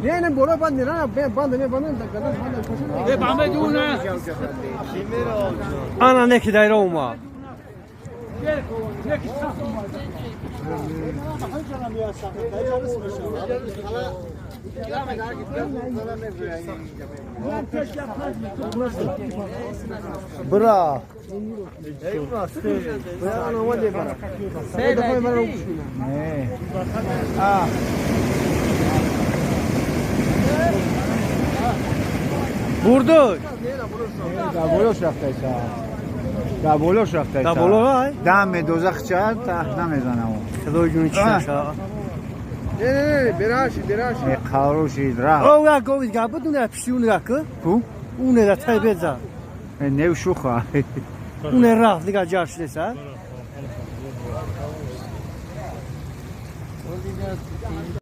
نه نه برو بند نه بند انا نکی دایره اوما برا بردوش دابولوش رفته دابولو دم دوزخ چه تا نمیزنه اون خدای جون چی نه براشی خاروشی درا او یا گوید که بدونه پیشونه که کو اونه دا تای بزن نه شوخه اونه رفت دیگه جاش دست